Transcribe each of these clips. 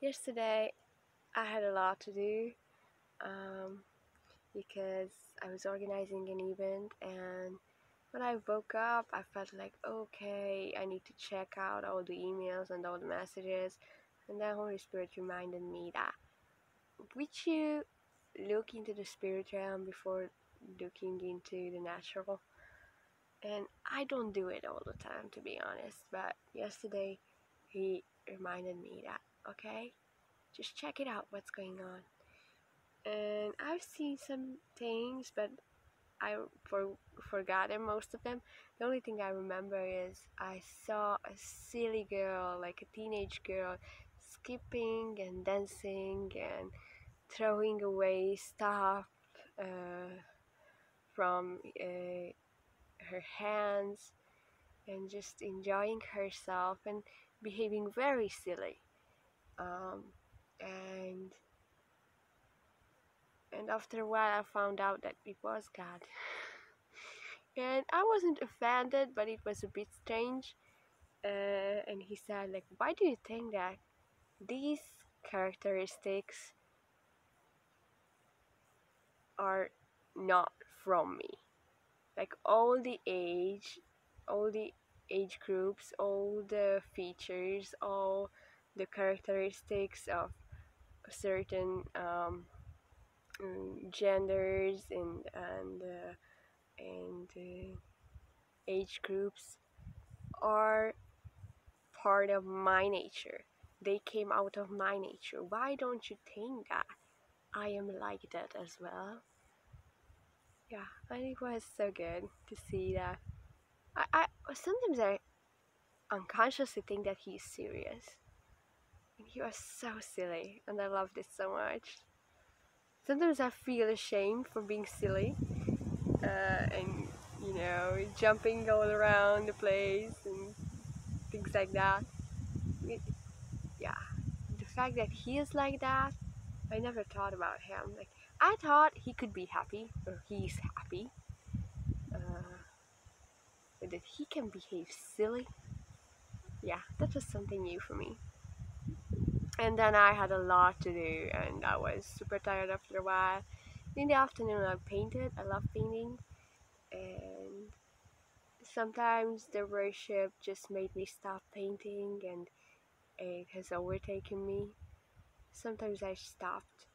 Yesterday, I had a lot to do um, because I was organizing an event, and when I woke up, I felt like, okay, I need to check out all the emails and all the messages. And then Holy Spirit reminded me that would you look into the spirit realm before looking into the natural? And I don't do it all the time, to be honest, but yesterday he reminded me that, okay, just check it out, what's going on. And I've seen some things, but I forgotten most of them. The only thing I remember is I saw a silly girl, like a teenage girl, skipping and dancing and throwing away stuff from her hands and just enjoying herself and behaving very silly. Um, and and after a while, I found out that it was God. And I wasn't offended, but it was a bit strange. And he said, like, why do you think that these characteristics are not from me? Like all the age groups, all the features, all the characteristics of certain genders and age groups are part of my nature. They came out of my nature. Why don't you think that I am like that as well? Yeah, and it was so good to see that. I sometimes I unconsciously think that he's serious, and he was so silly, and I loved it so much. Sometimes I feel ashamed for being silly, and jumping all around the place and things like that. It, yeah, the fact that he is like that, I never thought about him. Like, I thought he could be happy, or he's happy, uh, but that he can behave silly. Yeah, that was something new for me. And then I had a lot to do, and I was super tired after a while. In the afternoon, I painted. I love painting, and sometimes the worship just made me stop painting, and it has overtaken me. Sometimes I stopped,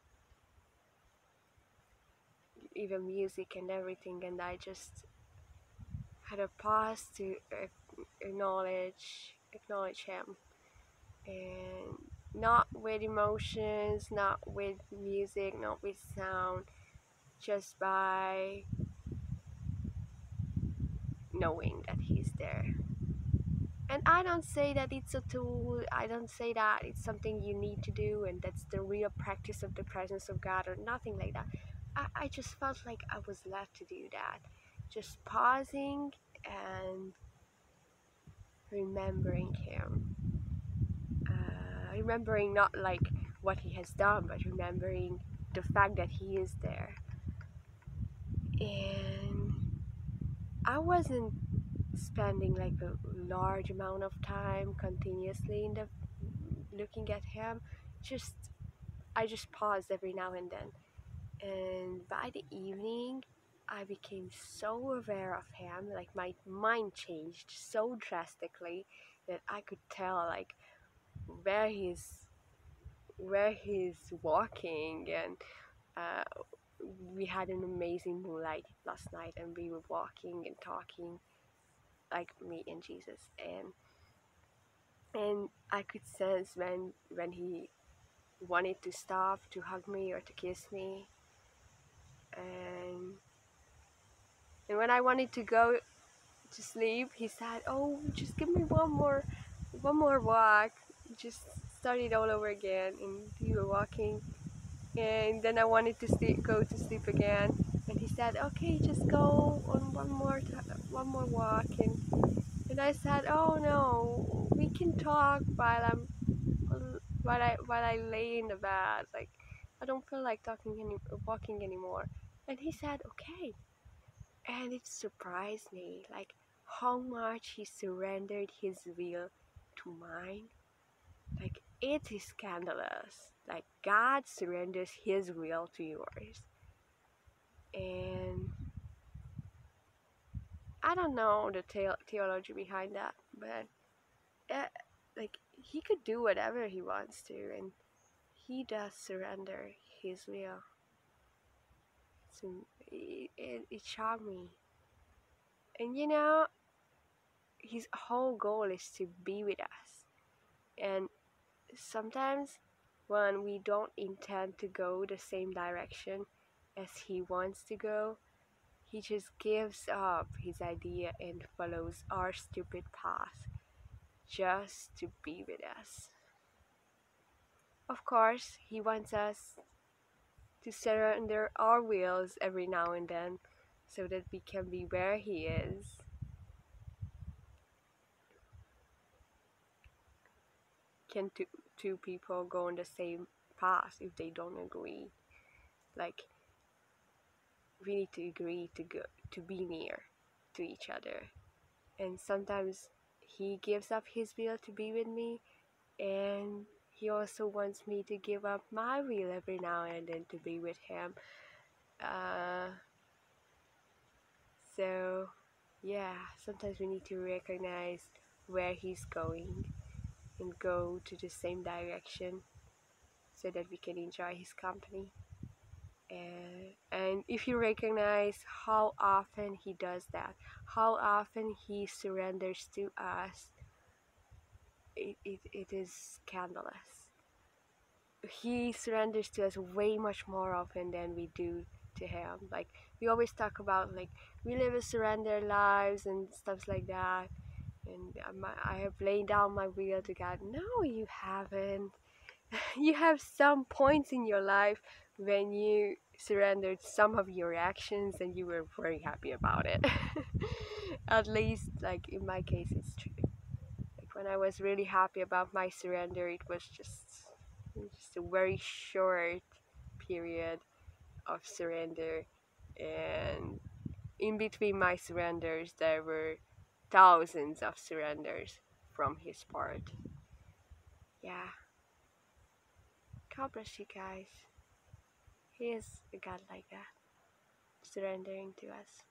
even music and everything, and I just had a pause to acknowledge him, and not with emotions, not with music, not with sound, just by knowing that he's there. And I don't say that it's a tool, I don't say that it's something you need to do and that's the real practice of the presence of God or nothing like that. I just felt like I was led to do that. Just pausing and remembering him. Remembering not like what he has done, but remembering the fact that he is there. And I wasn't spending like a large amount of time continuously in the looking at him. Just I just paused every now and then. And by the evening, I became so aware of him, like my mind changed so drastically that I could tell like where he's where he's walking, and uh, we had an amazing moonlight last night, and we were walking and talking like me and Jesus, and I could sense when he wanted to stop to hug me or to kiss me, and when I wanted to go to sleep, he said, "Oh, just give me one more walk, just start it all over again." And we were walking, and then I wanted to go to sleep again, and he said, "Okay, just go on one more walk." And I said, "Oh no, we can talk while I lay in the bed. Like, I don't feel like walking anymore." And he said, "Okay." And it surprised me, like how much he surrendered his will to mine. Like It is scandalous. Like God surrenders his will to yours. And I don't know the theology behind that, but uh, like he could do whatever he wants to, and he does surrender his will. So it shocked me. And his whole goal is to be with us. And sometimes when we don't intend to go the same direction as he wants to go, he just gives up his idea and follows our stupid path just to be with us. Of course, he wants us to surrender our wills every now and then so that we can be where he is. Can two people go on the same path if they don't agree? Like, we need to agree to be near to each other. And sometimes he gives up his will to be with me, and he also wants me to give up my will every now and then to be with him. Uh, so, yeah, sometimes we need to recognize where he's going and go to the same direction so that we can enjoy his company. And if you recognize how often he does that, how often he surrenders to us, it is scandalous. He surrenders to us way much more often than we do to him. Like, we always talk about, like, we live a surrender lives and stuff like that, and I have laid down my will to God. No, you haven't. You have some points in your life when you surrendered some of your actions and you were very happy about it. At least, like, in my case, it's true. Like, when I was really happy about my surrender, it was just a very short period of surrender, and in between my surrenders there were thousands of surrenders from his part. Yeah, God bless you guys. He is a God like that, surrendering to us.